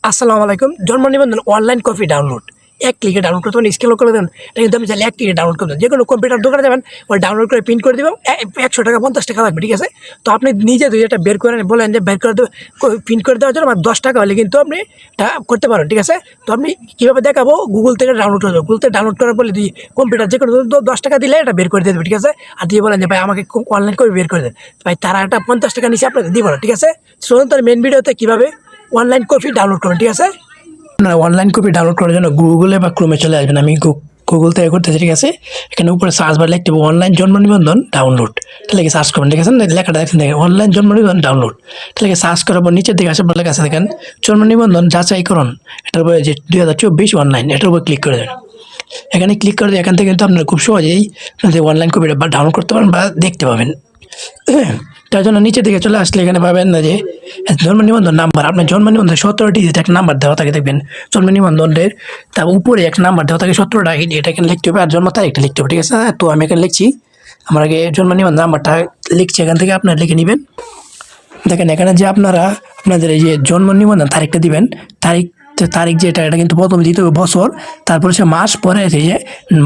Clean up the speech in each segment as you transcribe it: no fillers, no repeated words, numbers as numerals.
আসসালামু আলাইকুম। জন্ম নিবন্ধন অনলাইন কপি ডাউনলোড এক ক্লিকে ডাউনলোড করতে পারেন। স্ক্রিন করে দেবেন, এটা কিন্তু আপনি চাইলে এক ক্লিকে ডাউনলোড করবেন। যে কোনো কম্পিউটার দোকানে যাবেন, ওই ডাউনলোড করে প্রিন্ট করে দেবেন। 100 টাকা 50 টাকা লাগবে, ঠিক আছে? তো আপনি নিজে দুই একটা বের করে বলেন যে বের করে প্রিন্ট করে দেওয়ার জন্য আমার 10 টাকা হলে কিন্তু আপনি এটা করতে পারেন, ঠিক আছে? তো আপনি কীভাবে দেখাবো, গুগল থেকে ডাউনলোড করবে। গুগল থেকে ডাউনলোড করার পরে দুই কম্পিউটার যে কোনো 10 টাকা দিলে এটা বের করে দিয়ে দেবে, ঠিক আছে? আর দিয়ে বলেন যে ভাই আমাকে অনলাইন করে বের করে দেন, ভাই তারা একটা 50 টাকা নিচে আপনাকে দিব না, ঠিক আছে? শুনুন তার মেন ভিডিওতে কীভাবে অনলাইন কপি ডাউনলোড করবেন, ঠিক আছে? আপনারা অনলাইন কপি ডাউনলোড করার জন্য গুগলে বা ক্রোমে চলে আসবেন। আমি গুগল থেকে করতেছি, ঠিক আছে? এখানে উপরে সার্চ বার লিখতে হবে অনলাইন জন্ম নিবন্ধন ডাউনলোড, ঠিক আছে? সার্চ করবেন, ঠিক আছে? লেখাটা দেখেন, দেখেন অনলাইন জন্ম নিবন্ধন ডাউনলোড, ঠিক আছে? সার্চ করার পর নিচের দিকে আসার পর লেখা আছে দেখেন জন্ম নিবন্ধন যাচাইকরণ, এটার উপরে যে 2024 অনলাইন, এটার উপর ক্লিক করে দেবেন। এখানে ক্লিক করে দিয়ে এখান থেকে কিন্তু আপনারা খুব সহজেই আপনাদের অনলাইন কপিটা বা ডাউনলোড করতে পারেন বা দেখতে পাবেন। তার জন্য নিচের দিকে চলে আসলে এখানে পাবেন না যে জন্ম নিবন্ধন নাম্বার, আপনার জন্ম নিবন্ধন 17 ডিজিট একটা নাম্বার দেওয়া থাকে, দেখবেন জন্ম নিবন্ধনের তার উপরে একটা নাম্বার দেওয়া থাকে 17টা, এটা এখানে লিখতে হবে আর জন্ম তারিখটা লিখতে হবে, ঠিক আছে? তো আমি এখানে লিখছি, আমার আগে জন্ম নিবন্ধন নাম্বারটা লিখছি, এখান থেকে আপনারা লিখে নেবেন। দেখেন এখানে যে আপনাদের এই যে জন্ম নিবন্ধন তারিখটা দিবেন, তারিখ যেটা এটা কিন্তু প্রথমে দিতে হবে বছর, তারপরে সে মাস, পরে এই যে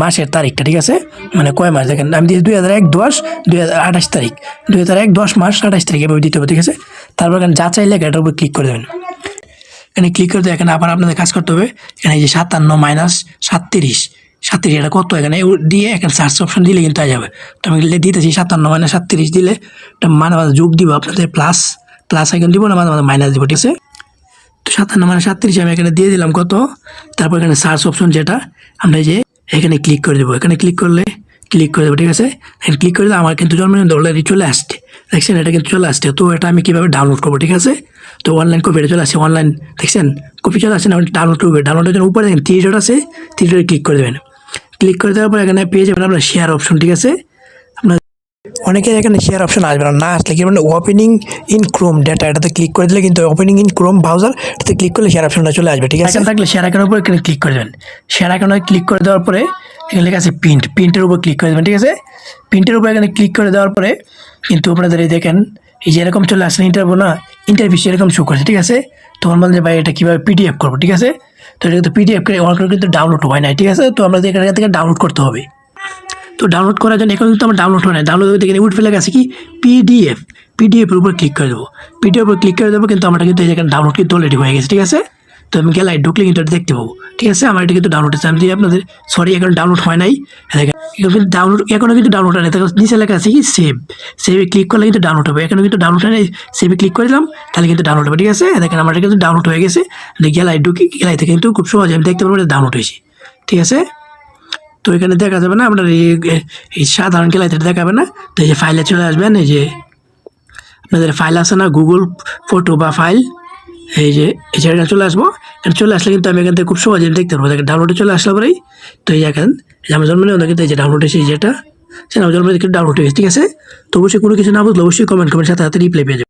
মাসের তারিখটা, ঠিক আছে? মানে কয় মাস, দেখেন আমি দিয়েছি 2001-10-2028 তারিখ, 2001-10 মাস 28 তারিখ এভাবে দিতে হবে, ঠিক আছে? তারপর এখানে যাচাই লেখা এটার উপর ক্লিক করে দেবেন। এখানে ক্লিক করে এখানে আবার আপনাদের কাজ করতে হবে। এখানে এই যে 57-37 এটা কত, এখানে দিয়ে এখানে সার্চ অপশন দিলে কিন্তু আই যাবে। তো আমি দিতেছি 57-37 দিলে এটা মানে যোগ দিব, আপনাদের প্লাস আইকন দিব না, মাঝে মাঝে মাইনাস দিব, ঠিক আছে? তো 57-37 আমি এখানে দিয়ে দিলাম কত। তারপর এখানে সার্চ অপশন যেটা আমরা যে এখানে ক্লিক করে দেবো, এখানে ক্লিক করে দেবো, ঠিক আছে? এখানে ক্লিক করে দিলে আমার কিন্তু জন্ম নিবন্ধন অলরেডি চলে আসছে, দেখছেন? এটা কিন্তু চলে আসছে। তো এটা আমি কীভাবে ডাউনলোড করবো, ঠিক আছে? তো অনলাইন কপি এটা চলে আসছে, অনলাইন দেখছেন কপি চলে আসছে না? ডাউনলোড করবে, ডাউনলোডের জন্য উপরে দেখেন 3 ডট আছে, 3 ডটে ক্লিক করে দেবেন। ক্লিক করে দেওয়ার পর এখানে পেয়ে যাবেন আপনার শেয়ার অপশন, ঠিক আছে? আপনার অনেকের এখানে শেয়ার অপশন আসবে না, আসলে কি মানে ওপেনিং ইন ক্রোম ডেটা, এটাতে ক্লিক করে দিলে কিন্তু ওপেনিং ইন ক্রোম ব্রাউজার, এটাতে ক্লিক করলে শেয়ার অপশনটা চলে আসবে, ঠিক আছে? এখানে থাকলে শেয়ার আইকনের উপর এখানে ক্লিক করে দেবেন। শেয়ার আইকনে ক্লিক করে দেওয়ার পরে এখানে লেখা আছে প্রিন্টের উপর ক্লিক করে দেবেন, ঠিক আছে? প্রিন্টের উপর এখানে ক্লিক করে দেওয়ার পরে কিন্তু আপনাদের এই দেখেন এই যে এরকম চলে আসলে ইন্টারভিউ এরকম শো করছে, ঠিক আছে? তখন বলেন যে ভাই এটা কীভাবে পিডিএফ করবো, ঠিক আছে? তো এটা কিন্তু পিডিএফ করে অনেক কিন্তু ডাউনলোড হয় না, ঠিক আছে? তো আমাদের এখান থেকে ডাউনলোড করতে হবে। তো ডাউনলোড করার জন্য এখন কিন্তু আমার ডাউনলোড হয় না, ডাউনলোড হতে এখানে উঠে ফেলে গেছে কি পিডিএফের উপর ক্লিক করে দেবো। পিডিএফ উপর ক্লিক করে দেবো, কিন্তু আমার কিন্তু এখানে ডাউনলোড কিন্তু অলরেডি হয়ে গেছে, ঠিক আছে? তো আমি গ্যালারি ঢুকলে কিন্তু এটা দেখতে পাবো, ঠিক আছে? আমার এটা কিন্তু ডাউনলোড হচ্ছে, আমি আপনাদের এখন ডাউনলোড হয় নাই, এখনও কিন্তু ডাউনলোড হয় না। নিচে লেখা আছে কি সেভে ক্লিক করলে কিন্তু ডাউনলোড হবে, এখনও কিন্তু ডাউনলোড হয় নাই। সেভে ক্লিক করে দিলাম, তাহলে কিন্তু ডাউনলোড হবে, ঠিক আছে? দেখেন আমার কিন্তু ডাউনলোড হয়ে গেছে। গ্যালারি গ্যালারিতে কিন্তু খুব সহজে আমি দেখতে পারবো এটা ডাউনলোড হয়েছে, ঠিক আছে? তো এখানে দেখা যাবে না, আপনার এই সাধারণ গ্যালারিতে দেখাবে না। তো এই যে ফাইলে চলে আসবেন, এই যে আপনাদের ফাইল আছে না, গুগল ফটো বা ফাইল, এই যে এটা চলে আসবো। এটা চলে আসলে কিন্তু আমি এখান থেকে খুব সহজে দেখতে পারবো। দেখেন ডাউনলোডে চলে আসলে পরেই তো এই এখন আমার জন্ম নিবন্ধন কিন্তু এই যে ডাউনলোড হয়েছে, যেটা সেটা আমার জন্ম কিন্তু ডাউনলোড হয়েছে, ঠিক আছে? তো অবশ্যই কোনো কিছু না বুঝলে অবশ্যই কমেন্ট সাথে রিপ্লাই পেয়ে যাবে।